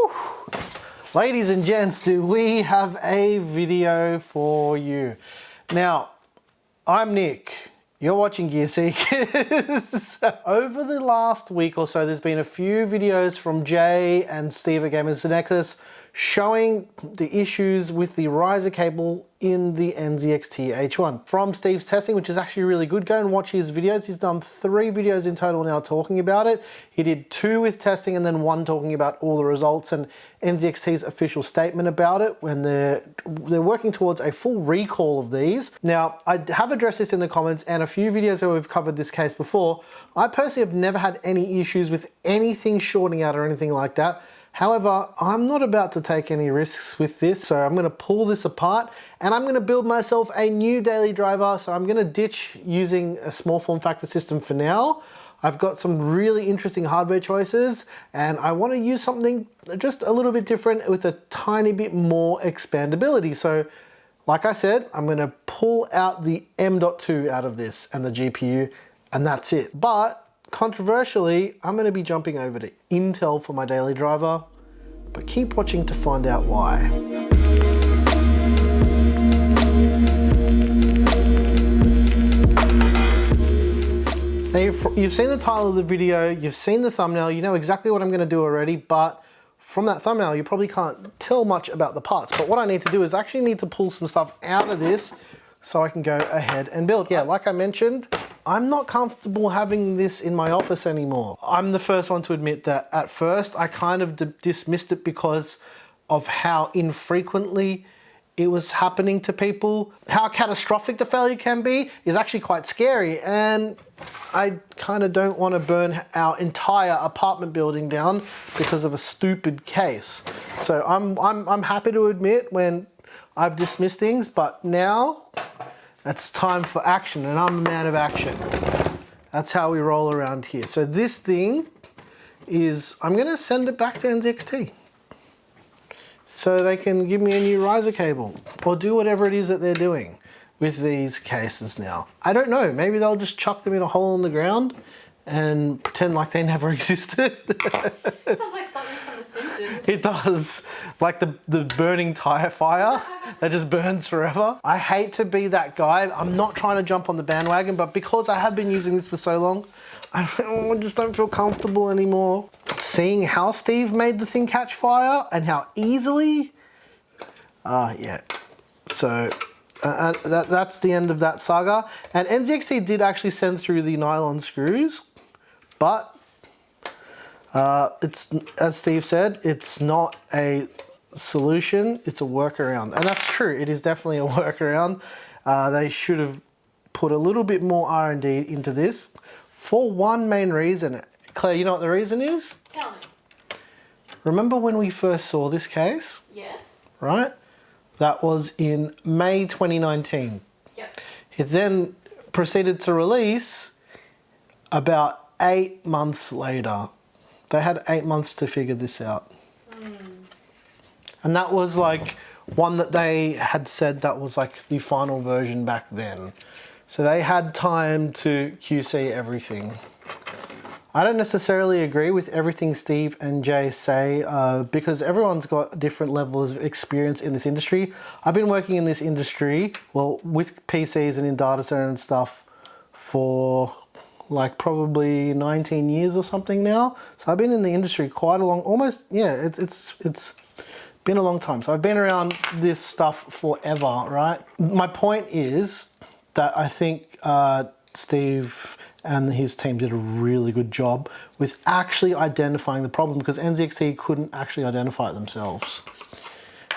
Woo! Ladies and gents, do we have a video for you? Now, I'm Nick. You're watching Gear Seekers. Over the last week or so, there's been a few videos from Jay and Steve at Nexus showing the issues with the riser cable in the NZXT H1. From Steve's testing, which is actually really good. Go and watch his videos. He's done 3 videos in total now talking about it. He did 2 with testing and then 1 talking about all the results and NZXT's official statement about it when they're working towards a full recall of these. Now, I have addressed this in the comments and a few videos where we've covered this case before. I personally have never had any issues with anything shorting out or anything like that. However, I'm not about to take any risks with this, so I'm going to pull this apart and I'm going to build myself a new daily driver. So I'm going to ditch using a small form factor system for now. I've got some really interesting hardware choices and I want to use something just a little bit different with a tiny bit more expandability. So like I said, I'm going to pull out the M.2 out of this and the GPU and that's it. But controversially, I'm going to be jumping over to Intel for my daily driver, but keep watching to find out why. Now you've seen the title of the video, you've seen the thumbnail, you know exactly what I'm going to do already, but from that thumbnail you probably can't tell much about the parts. But what I need to do is actually need to pull some stuff out of this so I can go ahead and build. Yeah, like I mentioned, I'm not comfortable having this in my office anymore. I'm the first one to admit that at first I kind of dismissed it because of how infrequently it was happening to people. How catastrophic the failure can be is actually quite scary, and I kind of don't want to burn our entire apartment building down because of a stupid case. So I'm happy to admit when I've dismissed things, but now it's time for action, and I'm a man of action. That's how we roll around here. So this thing is, I'm gonna send it back to NZXT so they can give me a new riser cable or do whatever it is that they're doing with these cases now. I don't know, maybe they'll just chuck them in a hole in the ground and pretend like they never existed. Sounds like something from The Simpsons. It does. Like the burning tire fire that just burns forever. I hate to be that guy. I'm not trying to jump on the bandwagon, but because I have been using this for so long, I just don't feel comfortable anymore. Seeing how Steve made the thing catch fire and how easily, yeah. So that's the end of that saga. And NZXT did actually send through the nylon screws, but it's, as Steve said, it's not a solution, it's a workaround. And that's true, it is definitely a workaround. They should have put a little bit more R&D into this for one main reason. Claire, you know what the reason is? Tell me. Remember when we first saw this case? Yes. Right? That was in May 2019. Yep. It then proceeded to release about 8 months later. They had 8 months to figure this out. And that was like one that they had said that was like the final version back then. So they had time to QC everything. I don't necessarily agree with everything Steve and Jay say because everyone's got different levels of experience in this industry. I've been working in this industry, well, with PCs and in data center and stuff for like probably 19 years or something now. So I've been in the industry quite a long, almost, yeah, it's been a long time. So I've been around this stuff forever, right? My point is that I think Steve and his team did a really good job with actually identifying the problem because NZXT couldn't actually identify it themselves.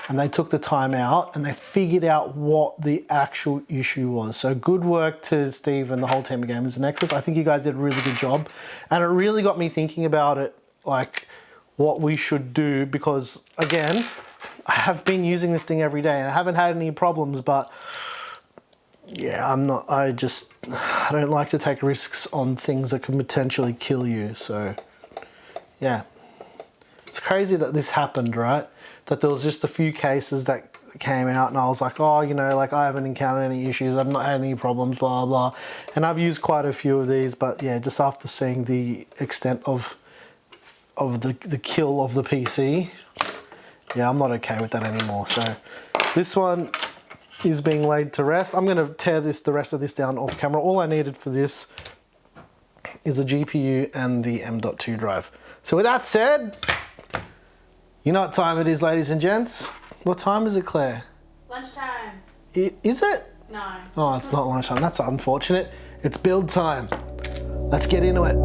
And they took the time out and they figured out what the actual issue was. So good work to Steve and the whole team at Nexus. I think you guys did a really good job. And it really got me thinking about it, like what we should do, because again, I have been using this thing every day and I haven't had any problems, but yeah, I don't like to take risks on things that can potentially kill you. So yeah, it's crazy that this happened, right? That there was just a few cases that came out and I was like, oh, you know, like I haven't encountered any issues, I've not had any problems, blah, blah. And I've used quite a few of these, but yeah, just after seeing the extent of the kill of the PC, Yeah, I'm not okay with that anymore. So this one is being laid to rest. I'm gonna tear the rest of this down off camera. All I needed for this is a GPU and the M.2 drive. So with that said, you know what time it is, ladies and gents? What time is it, Claire? Lunchtime. Is it? No. Oh, it's not lunchtime. That's unfortunate. It's build time. Let's get into it.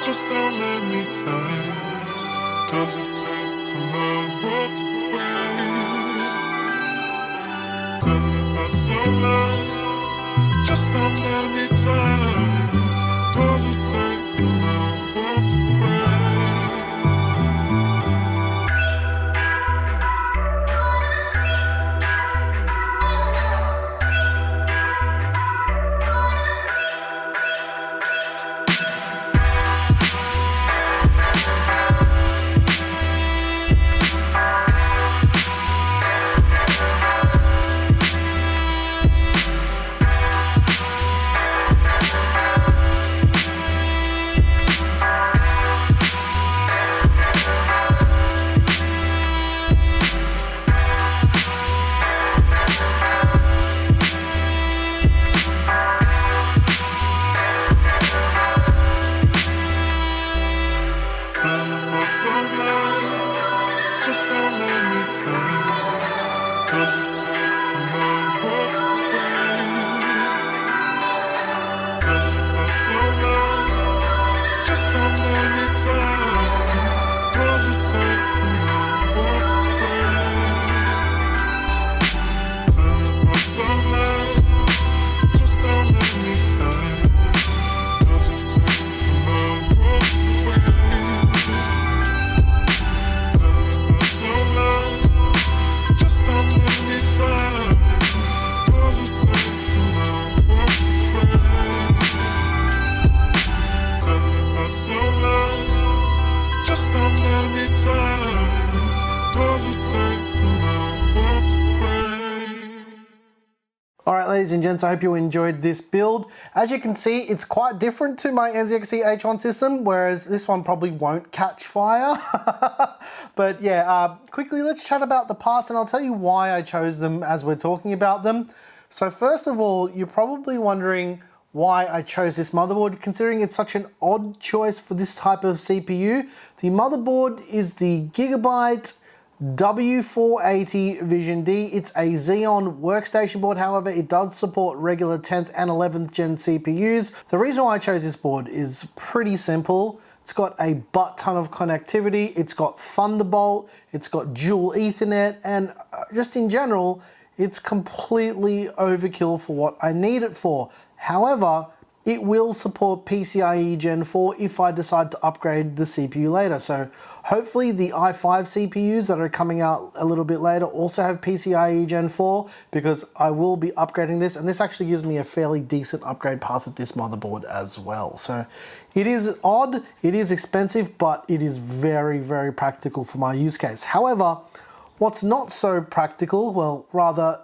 Just how many times does it take for my world to break? Tell me that's so life. Just how many times does it take for my world to Just how many times does it take for my world to break? Alright ladies and gents, I hope you enjoyed this build. As you can see, it's quite different to my NZXT H1 system, whereas this one probably won't catch fire. But yeah, quickly let's chat about the parts and I'll tell you why I chose them as we're talking about them. So first of all, you're probably wondering why I chose this motherboard, considering it's such an odd choice for this type of CPU. The motherboard is the Gigabyte W480 Vision D. It's a Xeon workstation board, however, it does support regular 10th and 11th gen CPUs. The reason why I chose this board is pretty simple. It's got a butt ton of connectivity, it's got Thunderbolt, it's got dual Ethernet, and just in general, it's completely overkill for what I need it for. However, it will support PCIe Gen 4 if I decide to upgrade the CPU later. So hopefully the i5 CPUs that are coming out a little bit later also have PCIe Gen 4 because I will be upgrading this, and this actually gives me a fairly decent upgrade path with this motherboard as well. So it is odd, it is expensive, but it is very, very practical for my use case. However, what's not so practical, well, rather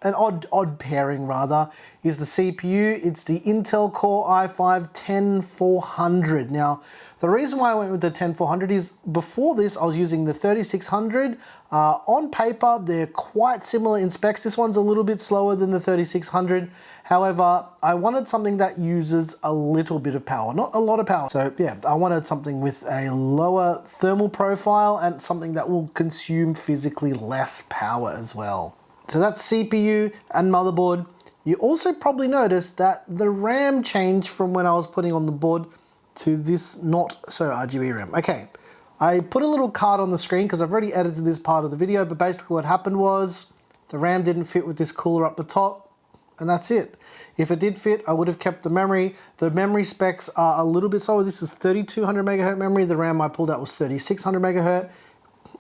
an odd pairing rather, is the CPU. It's the Intel Core i5-10400. Now, the reason why I went with the 10400 is before this I was using the 3600. On paper, they're quite similar in specs. This one's a little bit slower than the 3600. However, I wanted something that uses a little bit of power, not a lot of power. So yeah, I wanted something with a lower thermal profile and something that will consume physically less power as well. So that's CPU and motherboard. You also probably noticed that the RAM changed from when I was putting on the board to this not so RGB RAM. Okay, I put a little card on the screen because I've already edited this part of the video, but basically what happened was the RAM didn't fit with this cooler up the top, and that's it. If it did fit, I would have kept the memory. The memory specs are a little bit slower. This is 3200 megahertz memory. The RAM I pulled out was 3600 megahertz.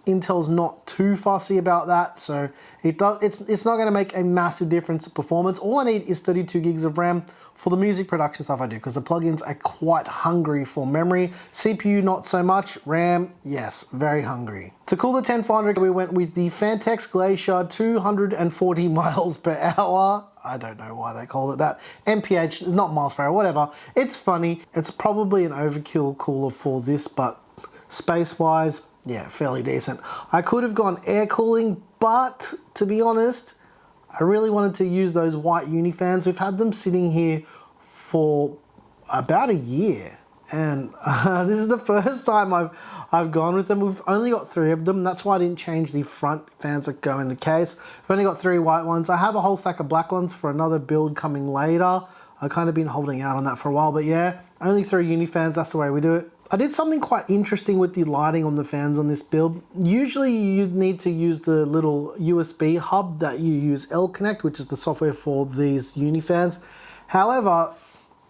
Intel's not too fussy about that, so it's not going to make a massive difference in performance. All I need is 32 gigs of RAM for the music production stuff I do, because the plugins are quite hungry for memory. CPU not so much, RAM, yes, very hungry. To cool the 10400, we went with the Phanteks Glacier 240 miles per hour. I don't know why they call it that. MPH, not miles per hour, whatever. It's funny. It's probably an overkill cooler for this, but space-wise, yeah, fairly decent. I could have gone air cooling, but to be honest, I really wanted to use those white uni fans. We've had them sitting here for about a year, and this is the first time I've gone with them. We've only got 3 of them. That's why I didn't change the front fans that go in the case. We've only got 3 white ones. I have a whole stack of black ones for another build coming later. I've kind of been holding out on that for a while, but yeah, only 3 uni fans. That's the way we do it. I did something quite interesting with the lighting on the fans on this build. Usually you'd need to use the little USB hub that you use L-Connect, which is the software for these uni fans. However,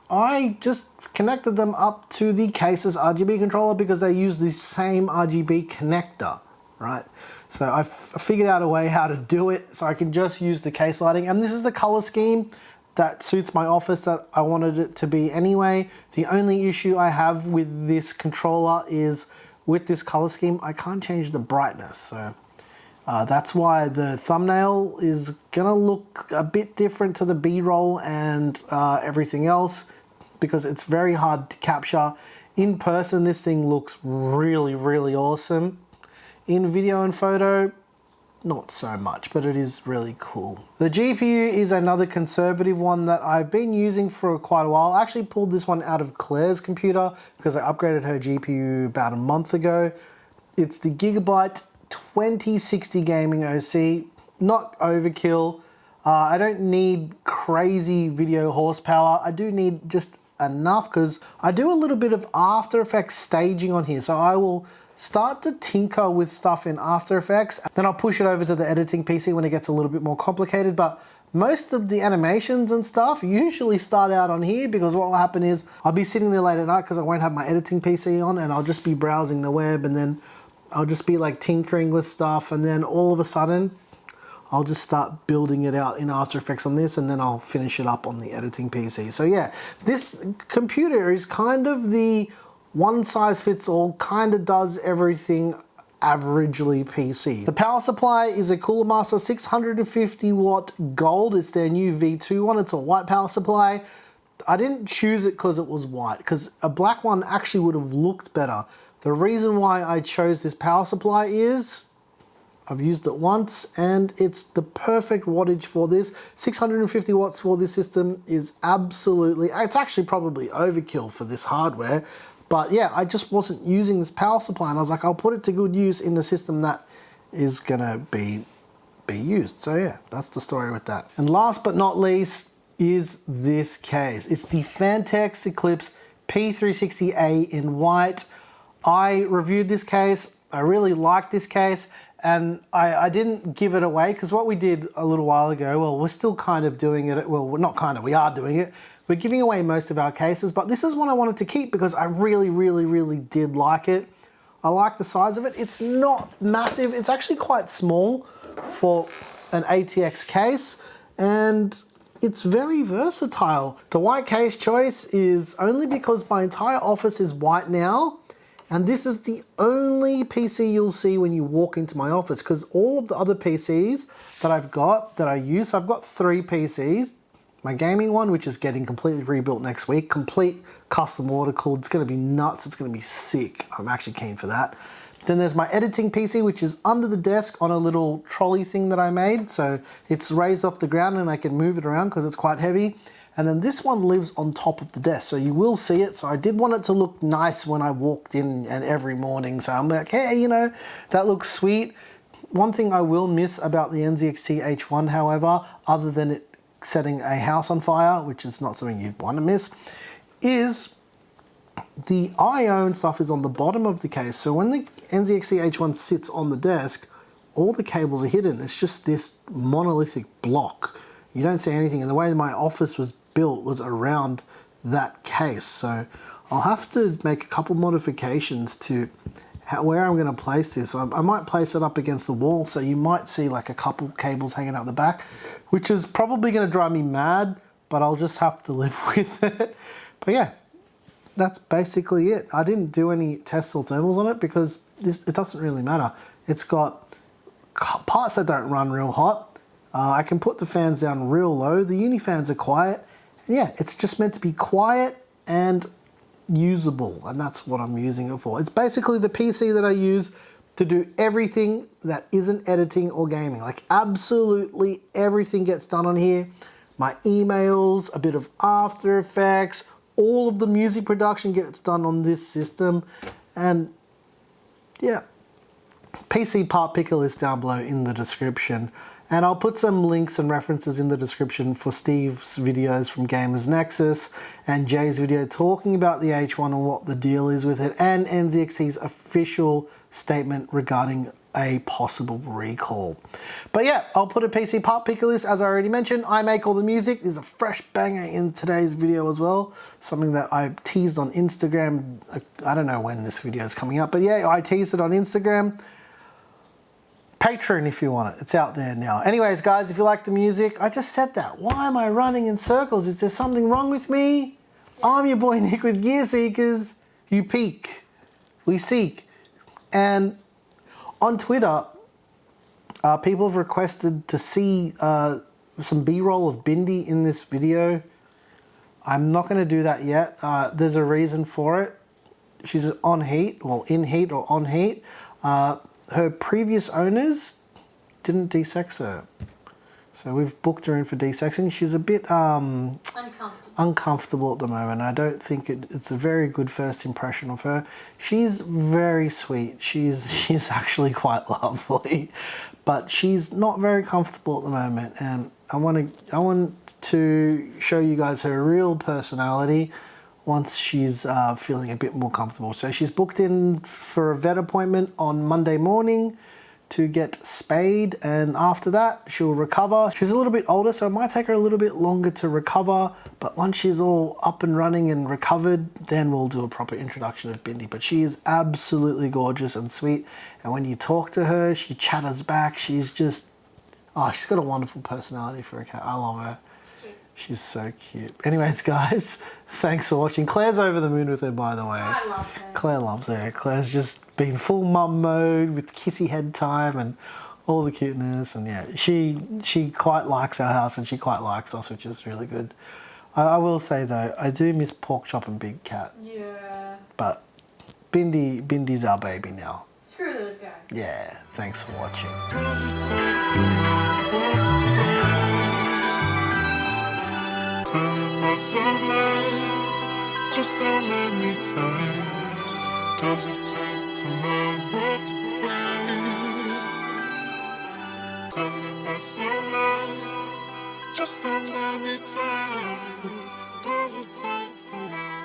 I just connected them up to the case's RGB controller because they use the same RGB connector, right? So I figured out a way how to do it so I can just use the case lighting, and this is the color scheme that suits my office that I wanted it to be anyway. The only issue I have with this controller is with this color scheme, I can't change the brightness. So that's why the thumbnail is gonna look a bit different to the B-roll and everything else, because it's very hard to capture. In person, this thing looks really, really awesome. In video and photo, not so much, but it is really cool. The GPU is another conservative one that I've been using for quite a while. I actually pulled this one out of Claire's computer because I upgraded her GPU about a month ago. It's the Gigabyte 2060 Gaming OC, not overkill. I don't need crazy video horsepower. I do need just enough because I do a little bit of After Effects staging on here. So I will start to tinker with stuff in After Effects, then I'll push it over to the editing PC when it gets a little bit more complicated. But most of the animations and stuff usually start out on here, because what will happen is I'll be sitting there late at night because I won't have my editing PC on, and I'll just be browsing the web, and then I'll just be like tinkering with stuff, and then all of a sudden I'll just start building it out in After Effects on this, and then I'll finish it up on the editing PC. So yeah, this computer is kind of the one size fits all, kind of does everything averagely PC. The power supply is a Cooler Master 650 watt gold. It's their new V2 one. It's a white power supply. I didn't choose it because it was white, because a black one actually would have looked better. The reason why I chose this power supply is I've used it once and it's the perfect wattage for this. 650 watts for this system is absolutely, it's actually probably overkill for this hardware. But yeah, I just wasn't using this power supply and I was like, I'll put it to good use in the system that is gonna be used. So yeah, that's the story with that. And last but not least is this case. It's the Phanteks Eclipse P360A in white. I reviewed this case. I really liked this case and I didn't give it away because what we did a little while ago, well, we're still kind of doing it. Well, we're not kind of, we are doing it. We're giving away most of our cases, but this is one I wanted to keep because I really did like it. I like the size of it. It's not massive. It's actually quite small for an ATX case and it's very versatile. The white case choice is only because my entire office is white now and this is the only PC you'll see when you walk into my office because all of the other PCs that I've got that I use, so I've got 3 PCs. My gaming one, which is getting completely rebuilt next week, complete custom water cooled. It's gonna be nuts, it's gonna be sick. I'm actually keen for that. Then there's my editing PC, which is under the desk on a little trolley thing that I made. So it's raised off the ground and I can move it around because it's quite heavy. And then this one lives on top of the desk. So you will see it. So I did want it to look nice when I walked in and every morning. So I'm like, hey, you know, that looks sweet. One thing I will miss about the NZXT H1, however, other than it setting a house on fire, which is not something you'd want to miss, is the I/O and stuff is on the bottom of the case. So when the NZXT H1 sits on the desk, all the cables are hidden. It's just this monolithic block. You don't see anything. And the way my office was built was around that case. So I'll have to make a couple modifications to where I'm going to place this. I might place it up against the wall, so you might see like a couple cables hanging out the back, which is probably going to drive me mad, but I'll just have to live with it. But yeah, that's basically it. I didn't do any tests or thermals on it because it doesn't really matter. It's got parts that don't run real hot. I can put the fans down real low. The uni fans are quiet. And yeah, it's just meant to be quiet and usable, and that's what I'm using it for. It's basically the PC that I use to do everything that isn't editing or gaming. Like absolutely everything gets done on here. My emails, a bit of After Effects, all of the music production gets done on this system. And yeah, PCPartPicker is down below in the description. And I'll put some links and references in the description for Steve's videos from Gamers Nexus and Jay's video talking about the H1 and what the deal is with it, and NZXT's official statement regarding a possible recall. But yeah, I'll put a PCPartPicker list, as I already mentioned. I make all the music. There's a fresh banger in today's video as well. Something that I teased on Instagram. I don't know when this video is coming up, but yeah, I teased it on Instagram. Patreon if you want it. It's out there now. Anyways, guys, if you like the music, I just said that. Why am I running in circles? Is there something wrong with me? I'm your boy Nick with Gear Seekers. You peek. We seek. And on Twitter, people have requested to see some B-roll of Bindi in this video. I'm not going to do that yet. There's a reason for it. She's on heat, well, in heat or on heat. Her previous owners didn't desex her. So we've booked her in for desexing. She's a bit uncomfortable at the moment. I don't think it's a very good first impression of her. She's very sweet. She's actually quite lovely, but she's not very comfortable at the moment. And I want to show you guys her real personality once she's feeling a bit more comfortable. So she's booked in for a vet appointment on Monday morning to get spayed, and after that she'll recover. She's a little bit older, so it might take her a little bit longer to recover, but once she's all up and running and recovered, then we'll do a proper introduction of Bindi. But she is absolutely gorgeous and sweet, and when you talk to her, she chatters back. She's just, oh, she's got a wonderful personality for a cat. I love her. She's so cute. Anyways, guys, thanks for watching. Claire's over the moon with her, by the way. I love her. Claire loves her. Claire's just been full mum mode with kissy head time and all the cuteness. And yeah, she quite likes our house and she quite likes us, which is really good. I will say though, I do miss Pork Chop and Big Cat. Yeah. But Bindi's our baby now. Screw those guys. Yeah, thanks for watching. Does it take for my world to break? Tell me what's of life. Just don't let me tell you. Does it take for my world to break? Tell me what's of life. Just don't let me tell you. Does it take for my